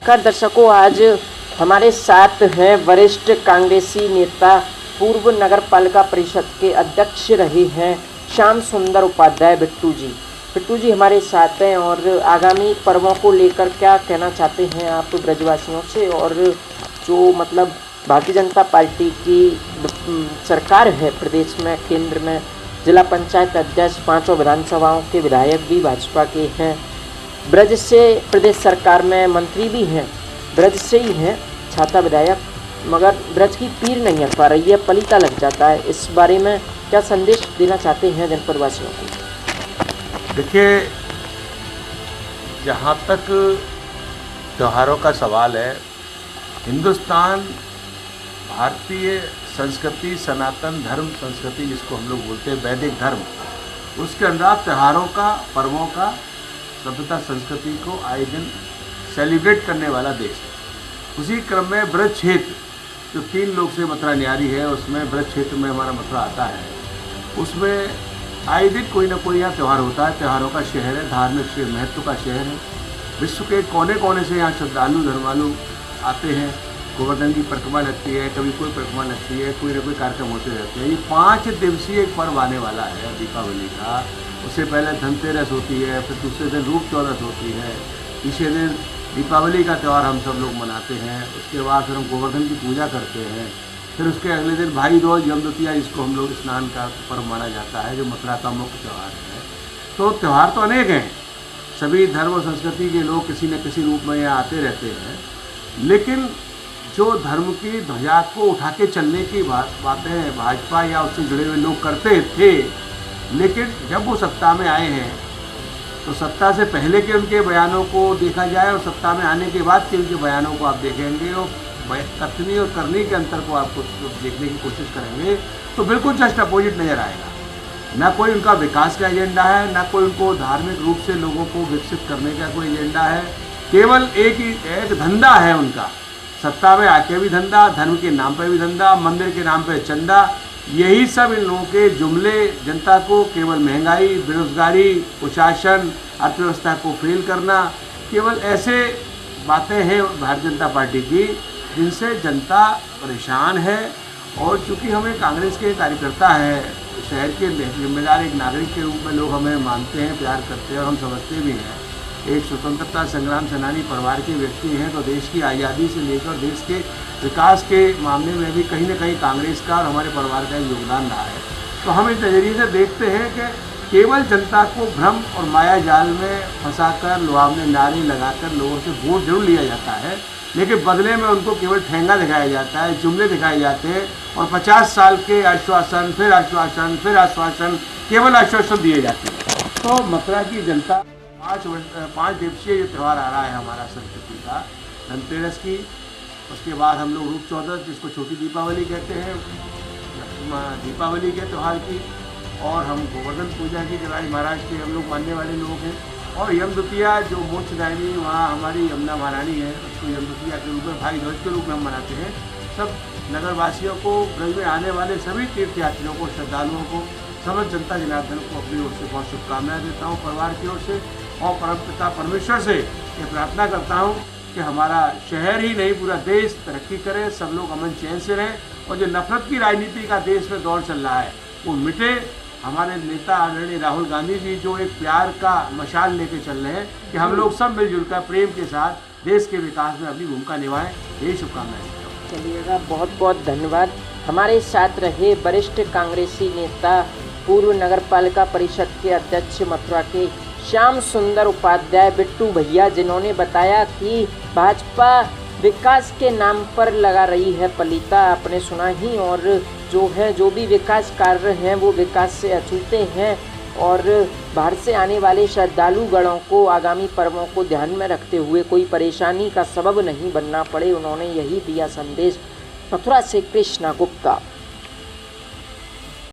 नमस्कार दर्शकों, आज हमारे साथ हैं वरिष्ठ कांग्रेसी नेता, पूर्व नगर पालिका परिषद के अध्यक्ष रहे हैं श्याम सुंदर उपाध्याय बिट्टू जी। बिट्टू जी हमारे साथ हैं और आगामी पर्वों को लेकर क्या कहना चाहते हैं आप ब्रजवासियों से, और जो मतलब भारतीय जनता पार्टी की सरकार है प्रदेश में, केंद्र में जिला पंचायत अध्यक्ष, 5 विधानसभाओं के विधायक भी भाजपा के हैं, ब्रज से प्रदेश सरकार में मंत्री भी हैं, ब्रज से ही हैं छाता विधायक, मगर ब्रज की पीर नहीं हट पा रही है, पलीता लग जाता है। इस बारे में क्या संदेश देना चाहते हैं जनपद वासियों को? देखिए, जहाँ तक त्योहारों का सवाल है, हिंदुस्तान भारतीय संस्कृति, सनातन धर्म संस्कृति जिसको हम लोग बोलते हैं वैदिक धर्म, उसके अंदर त्योहारों का, पर्वों का, सभ्यता संस्कृति को आए दिन सेलिब्रेट करने वाला देश है। उसी क्रम में ब्रज क्षेत्र जो 3 लोक से मथुरा न्यारी है, उसमें ब्रज क्षेत्र में हमारा मथुरा आता है। उसमें आए दिन कोई ना कोई यहाँ त्यौहार होता है। त्योहारों का शहर है, धार्मिक महत्व का शहर है। विश्व के कोने कोने से यहाँ श्रद्धालु धर्मालु आते हैं। गोवर्धन की परिक्रमा लगती है, कभी कोई परिक्रमा लगती है, कोई ना कोई कार्यक्रम होते रहते हैं। ये 5 दिवसीय एक पर्व आने वाला है दीपावली का। उससे पहले धनतेरस होती है, फिर दूसरे दिन रूप चौदस होती है, तीसरे दिन दीपावली का त्यौहार हम सब लोग मनाते हैं। उसके बाद फिर हम गोवर्धन की पूजा करते हैं। फिर उसके अगले दिन भाई दूज, यम द्वितीया, जिसको हम लोग स्नान का पर्व माना जाता है, जो मथुरा का मुख्य त्यौहार है। तो त्यौहार तो अनेक हैं, सभी धर्म और संस्कृति के लोग किसी न किसी रूप में यहाँ आते रहते हैं। लेकिन जो धर्म की ध्वजा को उठा के चलने की बातें भाजपा या उससे जुड़े हुए लोग करते थे, लेकिन जब वो सत्ता में आए हैं तो सत्ता से पहले के उनके बयानों को देखा जाए और सत्ता में आने के बाद के उनके बयानों को आप देखेंगे और कथनी और करनी के अंतर को आपको देखने की कोशिश करेंगे तो बिल्कुल जस्ट अपोजिट नज़र आएगा। ना कोई उनका विकास का एजेंडा है, ना कोई उनको धार्मिक रूप से लोगों को विकसित करने का कोई एजेंडा है। केवल एक धंधा है उनका, सत्ता में आके भी धंधा, धर्म के नाम पर भी धंधा, मंदिर के नाम पर चंदा, यही सब इन लोगों के जुमले जनता को केवल महंगाई, बेरोजगारी, कुशासन, अर्थव्यवस्था को फेल करना, केवल ऐसे बातें हैं भारतीय जनता पार्टी की जिनसे जनता परेशान है। और चूँकि हमें कांग्रेस के कार्यकर्ता है, शहर के जिम्मेदार एक नागरिक के रूप में लोग हमें मानते हैं, प्यार करते हैं और हम समझते भी हैं। एक स्वतंत्रता संग्राम सेनानी परिवार के व्यक्ति हैं, तो देश की आज़ादी से लेकर देश के विकास के मामले में भी कहीं ना कहीं कांग्रेस का और हमारे परिवार का योगदान रहा है। तो हम इस नज़रिए से देखते हैं कि केवल जनता को भ्रम और माया जाल में फंसाकर, लुभावने नारे लगाकर लोगों से वोट जरूर लिया जाता है, लेकिन बदले में उनको केवल ठेंगा दिखाया जाता है, जुमले दिखाए जाते हैं और 50 साल के आश्वासन, फिर आश्वासन, फिर आश्वासन, केवल आश्वासन दिए जाते हैं। तो मथुरा की जनता 5 दिवसीय जो त्यौहार आ रहा है हमारा संस्कृति का, धनतेरस की, उसके बाद हम लोग रूप चौदस जिसको छोटी दीपावली कहते हैं, दीपावली के त्यौहार की, और हम गोवर्धन पूजा की जलाई महाराज के हम लोग मानने वाले लोग हैं, और यम द्वितीया जो मोक्षदायिनी वहाँ हमारी यमुना महारानी है, उसको यम द्वितीया के रूप में, भाई दूज के रूप में हम मनाते हैं। सब नगरवासियों को, ब्रज में आने वाले सभी तीर्थयात्रियों को, श्रद्धालुओं को, समस्त जनता जनार्दन को अपनी ओर से बहुत शुभकामनाएं देता हूँ, परिवार की ओर से, और परमपिता परमेश्वर से ये प्रार्थना करता हूँ कि हमारा शहर ही नहीं पूरा देश तरक्की करे, सब लोग अमन चैन से रहें, और जो नफरत की राजनीति का देश में दौर चल रहा है वो मिटे। हमारे नेता आदरणीय राहुल गांधी जी जो एक प्यार का मशाल लेके चल रहे हैं कि हम लोग सब मिलजुल कर प्रेम के साथ देश के विकास में अपनी भूमिका निभाएं, यही शुभकामनाएं देता हूँ। चलिएगा, बहुत बहुत धन्यवाद। हमारे साथ रहे वरिष्ठ कांग्रेसी नेता, पूर्व नगर पालिका परिषद के अध्यक्ष मथुरा के श्याम सुंदर उपाध्याय बिट्टू भैया, जिन्होंने बताया कि भाजपा विकास के नाम पर लगा रही है पलीता, आपने सुना ही, और जो भी विकास कार्य हैं वो विकास से अछूते हैं, और बाहर से आने वाले श्रद्धालु गणों को आगामी पर्वों को ध्यान में रखते हुए कोई परेशानी का सबब नहीं बनना पड़े, उन्होंने यही दिया संदेश। मथुरा से कृष्णा गुप्ता।